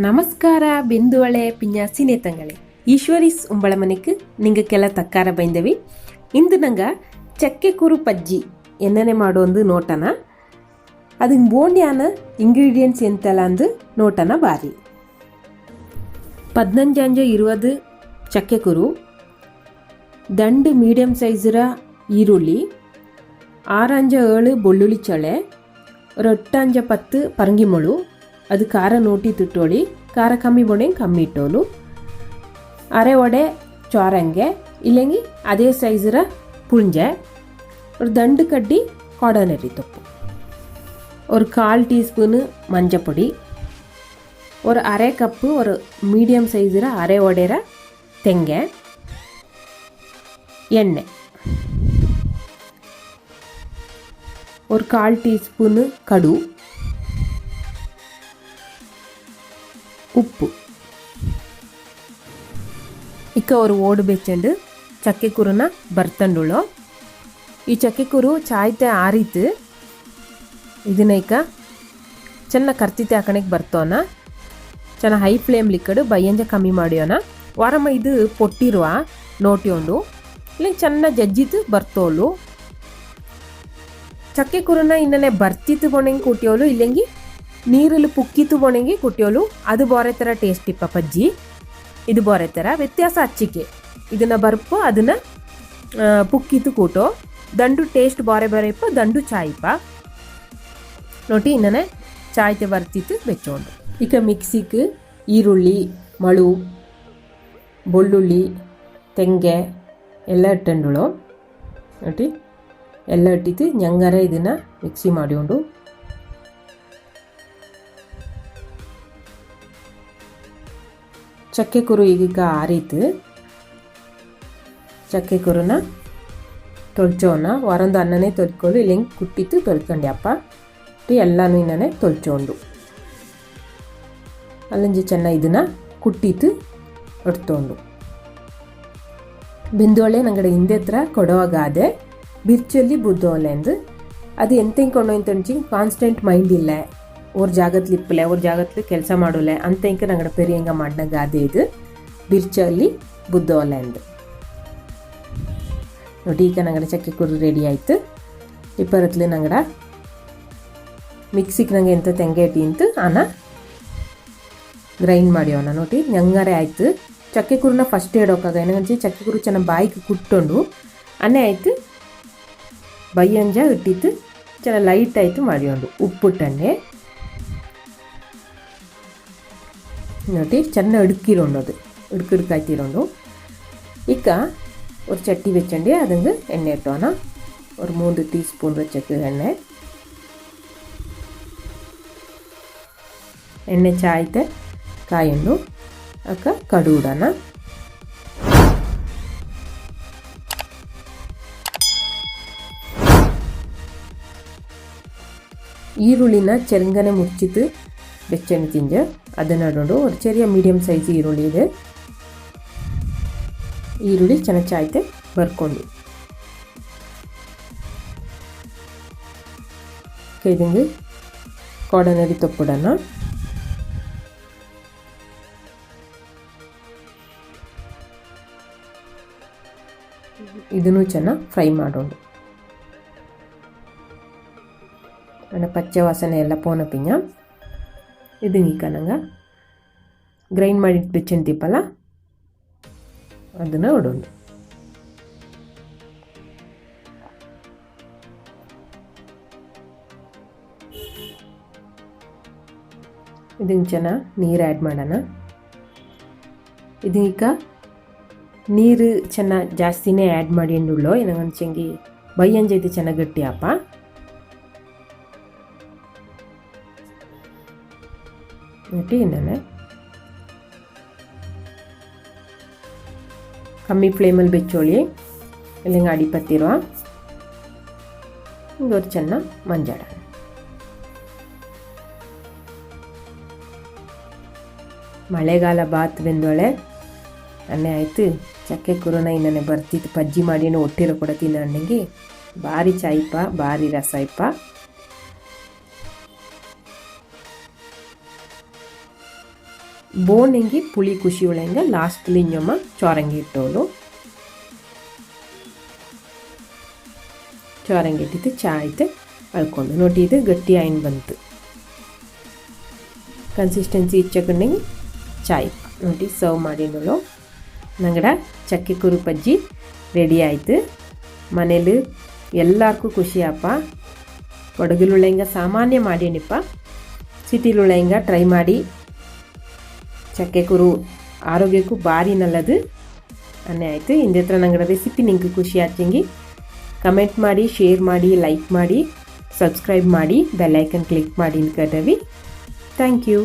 ನಮಸ್ಕಾರ ಬಿಂದುವಳೆ ಪಿನ್ಯಾಸಿ ನೇತಂಗಳೇ ಈಶ್ವರೀಸ್ ಉಂಬಳ ಮನೆಗೆ ನಿಂಗೆಲ್ಲ ತಕ್ಕಾರ ಬೈಂದವಿ ಇಂದು ನಂಗೆ ಚಕ್ಕೆ ಕುರು ಪಜ್ಜಿ ಎನ್ನನೆ ಮಾಡೋದು ನೋಟನ ಅದಕ್ಕೆ ಬೋಂಡ್ಯಾನ ಇಂಗ್ರೀಡಿಯೆಂಟ್ಸ್ ಎಂತೆಲ್ಲ ಅಂದು ನೋಟನ ಬಾರಿ 15-20 ಚಕ್ಕೆ ಕುರು ದಂಡು ಮೀಡಿಯಂ ಸೈಜರ ಈರುಳ್ಳಿ 6-7 ಬೆಳ್ಳುಳ್ಳಿ ಚಳೆ ഒരു 8-10 ಪರಂಗಿಮೊಳು ಅದು ಖಾರ ನೋಟಿ ತಿಟ್ಟೋಳಿ ಖಾರ ಕಮ್ಮಿ ಬೋಣೆಂಗೆ ಕಮ್ಮಿ ಇಟ್ಟೋಳು ಅರೆ ಒಡೆ ಚೋರಂಗೆ ಇಲ್ಲಂಗಿ ಅದೇ ಸೈಜರ ಪುಂಜೆ ஒரு ದಂಡು ಕಡ್ಡಿ ಕೊಡನೆರಿ ತೊಪ್ಪು ஒரு 1/4 ಟೀಸ್ಪೂನು ಮಂಜಪೊಡಿ ஒரு ಅರೆ ಕಪ್ಪು ஒரு ಮೀಡಿಯಂ ಸೈಜರ ಅರೆ ಒಡೆರ ತೆಂಗೆ ಎಣ್ಣೆ ஒரு 1/4 ಟೀಸ್ಪೂನು ಕಡು ಉಪ್ಪು ಇಕ್ಕ ஒரு ಓಡು ಬೆಚ್ಚಂಡು ಚಕ್ಕೆ ಕುರುನ ಬರ್ತಂಡುಳು ಈ ಚಕ್ಕೆ ಕುರು ಚಾಯ್ತೆ ಆರಿತು ಇದನ್ನ ಇಕ್ಕ ಚೆನ್ನ ಕರ್ತಿತೆ ಹಾಕಣಕ್ಕೆ ಬರ್ತೋನ ಚೆನ್ನ ಹೈ ಫ್ಲೇಮ್ ಲಿಕ್ಕಡು ಬಯ್ಯಂಜ ಕಮ್ಮಿ ಮಾಡಿಯೋನ ವಾರಮ್ಮ ಇದು ಪೊಟ್ಟಿರುವ ನೋಟಿಯೋಂಡು ಇಲ್ಲಿ ಚೆನ್ನ ಜಜ್ಜಿತು ಬರ್ತೋಳು ಚಕ್ಕೆ ಕುರುನ ಇನ್ನನೆ ಬರ್ತಿತ್ತು ಬೊಣೆಂಗೆ ಕುಟ್ಟಿಯೋಳು ಇಲ್ಲಂಗಿ ನೀರಲ್ಲಿ ಪುಕ್ಕಿತು ಬೊಣೆಂಗೆ ಕುಟ್ಟಿಯೋಳು ಅದು ಬೋರೆ ಥರ ಟೇಸ್ಟ್ ಇಪ್ಪ ಪಜ್ಜಿ ಇದು ಬೋರೆ ಥರ ವ್ಯತ್ಯಾಸ ಹಚ್ಚಿಕೆ ಇದನ್ನು ಬರ್ಪು ಅದನ್ನು ಪುಕ್ಕಿತು ಕೂಟೋ ದಂಡು ಟೇಸ್ಟ್ ಬೋರೆ ಬೇರೆ ಇಪ್ಪ ದಂಡು ಚಾಯ್ಪ ನೋಡಿ ಇನ್ನನೆ ಚಾಯ್ತೆ ಬರ್ತಿತ್ತು ಬೆಚ್ಚೋಂಡು ಈಗ ಮಿಕ್ಸಿಗೆ ಈರುಳ್ಳಿ ಮಳು ಬೆಳ್ಳುಳ್ಳಿ ತೆಂಗೆ ಎಲ್ಲ ಇಟ್ಟಂಡುಳು ನೋಡಿ ಎಲ್ಲ ಇಟ್ಟಿತ್ತು ñಂಗರೆ ಇದನ್ನು ಮಿಕ್ಸಿ ಮಾಡಿಕೊಂಡು ಚಕ್ಕೆ ಕುರು ಈಗ ಆರಿತು ಚಕ್ಕೆ ಕುರುನ ತೊಳ್ಚೋಣ ವಾರೊಂದು ಅನ್ನನೇ ತೊಳ್ಕೊಂಡು ಇಲ್ಲಿ ಕುಟ್ಟಿತ್ತು ತೊಳ್ಕೊಂಡ್ಯಪ್ಪ ಎಲ್ಲನೂ ಇನ್ನೇ ತೊಳ್ಚೋಂಡು ಅಲ್ಲಂಜಿ ಚೆನ್ನಾಗಿ ಇದನ್ನು ಕುಟ್ಟಿತ್ತು ಹೊಡ್ತೊಂಡು ಬಿಂದೋಳೆ ನಂಗಡೆ ಹಿಂದೆ ಹತ್ರ ಕೊಡೋವಾಗಾದೆ ಬಿರ್ಚಲ್ಲಿ ಬುದ್ದೋಲೆ ಅಂದು ಅದು ಎಂತೆಂಗೆ ಕೊಂಡೊಯ್ತಂಚಿ ಕಾನ್ಸ್ಟೆಂಟ್ ಮೈಂಡ್ ಇಲ್ಲ ಅವ್ರ ಜಾಗತ್ಲಿ ಇಪ್ಪಲೆ ಅವ್ರ ಜಾಗತ್ಲಿ ಕೆಲಸ ಮಾಡೋಲೆ ಅಂತ ಇಂಕ ನಂಗಡ ಪೆರಿಯಂಗ ಮಾಡಿದಾಗ ಅದೇ ಇದು ಬಿರ್ಚಲ್ಲಿ ಬುದ್ದೋಲೆ ಅಂದು ನೋಡಿ ಈಗ ನಂಗಡ ಚಕ್ಕೆ ಕುರು ರೆಡಿ ಆಯಿತು ಇಪ್ಪರತ್ಲಿ ನಂಗಡ ಮಿಕ್ಸಿಗೆ ನಂಗೆ ಎಂತ ತೆಂಗೆ ಇಟ್ಟು ಇಂತು ಆನ ಗ್ರೈಂಡ್ ಮಾಡ್ಯವನ ನೋಡಿ ñಂಗರೆ ಆಯಿತು ಚಕ್ಕೆ ಕುರುನ ಫಸ್ಟ್ ಇಡೋಕಾಗ ಏನಂಚಿ ಚಕ್ಕೆ ಕುರು ಚೆನ್ನಾಗಿ ಬಾಯಿಗೆ ಕುಟ್ಟೊಂಡು ಅನ್ನೇ ಆಯಿತು ಬಯ್ಯಂಜ ಇಟ್ಟಿತ್ತು ಚೆನ್ನಾಗಿ ಲೈಟ್ ಆಯಿತು ಮಾಡಿಕೊಂಡು ಉಪ್ಪುಟ್ಟನ್ನೇ ನೋಡಿ ಚೆನ್ನಾಗಿ ಇಡುಕಿರೋಂಡು ಅದು ಇಡುಕಿಡುಕಾಯ್ತಿರೋಂಡು ಈಗ ஒரு ಚಟ್ಟಿ വെച്ചണ്ടി ಅದನ್ನು ಎಣ್ಣೆ ಇಟ್ಟೋಣ ஒரு 3 ಟೀಸ್ಪೂನ್ വെച്ചಕ್ಕೆ ಎಣ್ಣೆ ಚಾಯ್ತೆ ಕಾಯನ್ನು ಅಕ್ಕ ಕಡು ಇಡೋಣ ಈರುಳ್ಳಿನ ಚೆರಂಗನೆ ಮುಚ್ಚಿತು ಬೆಚ್ಚೆಣ್ಣೆ ತಿಂಜ ಅದನ್ನು ಇಡೋದು ಒಂದು ಚೆರಿಯ ಮೀಡಿಯಂ ಸೈಜ್ ಈರುಳ್ಳಿ ಇದೆ ಈರುಳ್ಳಿ ಚೆನ್ನಾಗಿ ಚಾಯ್ತೆ ಬರ್ಕೊಂಡು ಕೈದಂಗೆ ಕೊಡನರಿ ತೊಪ್ಪುಡನ್ನು ಇದನ್ನು ಚೆನ್ನಾಗಿ ಫ್ರೈ ಮಾಡೋಣ ನನ್ನ ಪಚ್ಚೆ ವಾಸನೆ ಎಲ್ಲ ಪೋನ ಪಿಂಜ ಇದು ಈಗ ನಂಗೆ ಗ್ರೈಂಡ್ ಮಾಡಿ ಬೆಚ್ಚಂತಿಪ್ಪಲ್ಲ ಅದನ್ನು ಇಡೋಣ ಇದನ್ನು ಚೆನ್ನಾಗಿ ನೀರು ಆ್ಯಡ್ ಮಾಡೋಣ ಇದೀಗ ನೀರು ಚೆನ್ನಾಗಿ ಜಾಸ್ತಿನೇ ಆ್ಯಡ್ ಮಾಡಿಂಡುಳ್ಳೋ ಏನಂಚಂಗಿ ಬಯ್ಯಂಜ ಇದು ಚೆನ್ನಾಗಿ ಗಟ್ಟಿಯಪ್ಪ എന്നിട്ട് ഇന്നെ ಕಮ್ಮಿ ಫ್ಲೇಮಲ್ಲಿ ಬೆಚ್ಚೋಳಿ ಇಲ್ಲಿಂಗೆ ಅಡಿಪತ್ತಿರುವ ಹಿಂಗವ್ರು ಚೆನ್ನಾಗಿ ಮಂಜಾಡ ಮಳೆಗಾಲ ಬಾತ್ ಬೆಂದೋಳೆ ಅನ್ನೇ ಆಯಿತು ಚಕ್ಕೆ ಕುರುನ ಇನ್ನೇ ಬರ್ತಿತ್ತು ಪಜ್ಜಿ ಮಾಡಿ ಒಟ್ಟಿರೋ ಕೂಡ ತಿನ್ನಂಗೆ ಭಾರಿ ಚಾಯ್ಪ ಭಾರಿ ರಸ ಇಪ್ಪ ಬೋನೆಂಗಿ ಪುಳಿ ಖುಷಿ ಉಳೆಂಗ ಲಾಸ್ಟ್ಲಿ ಇನ್ನೊಮ್ಮ ಚೋರಂಗಿ ಇಟ್ಟೋಲು ಚೋರಂಗಿ ಇಟ್ಟಿದ್ದು ಚಾ ಆಯ್ತು ಅಳ್ಕೊಂಡು ನೋಡಿ ಇದು ಗಟ್ಟಿ ಆಯ್ನ್ ಬಂತು ಕನ್ಸಿಸ್ಟೆನ್ಸಿ ಇಚ್ಚಕೊಂಡೆಂಗೆ ಚಾಯ್ ನೋಡಿ ಸರ್ವ್ ಮಾಡಿನೋಳು ನಂಗಡ ಚಕ್ಕೆ ಕುರು ಪಜ್ಜಿ ರೆಡಿ ಆಯ್ತು ಮನೇಲಿ ಎಲ್ಲರಿಗೂ ಖುಷಿಯಪ್ಪ ಒಡಗಲುಳ್ಳೆಂಗ ಸಾಮಾನ್ಯ ಮಾಡೀನಿಪ್ಪ ಸಿಟಿಲುಳ್ಳೆಂಗ ಟ್ರೈ ಮಾಡಿ ಚಕ್ಕೆ ಕುರು ಆರೋಗ್ಯಕ್ಕೂ ಭಾರಿ ನಲ್ಲದು ಅನ್ನೇ ಆಯಿತು ಇಂದ ಹತ್ರ ನಂಗಡ ರೆಸಿಪಿ ನಿಂಗೆ ಖುಷಿ ಆಚೆಂಗಿ ಕಮೆಂಟ್ ಮಾಡಿ ಶೇರ್ ಮಾಡಿ ಲೈಕ್ ಮಾಡಿ ಸಬ್ಸ್ಕ್ರೈಬ್ ಮಾಡಿ ಬೆಲ್ ಐಕನ್ ಕ್ಲಿಕ್ ಮಾಡಿ ಅನ್ಕರವಿ ಥ್ಯಾಂಕ್ ಯು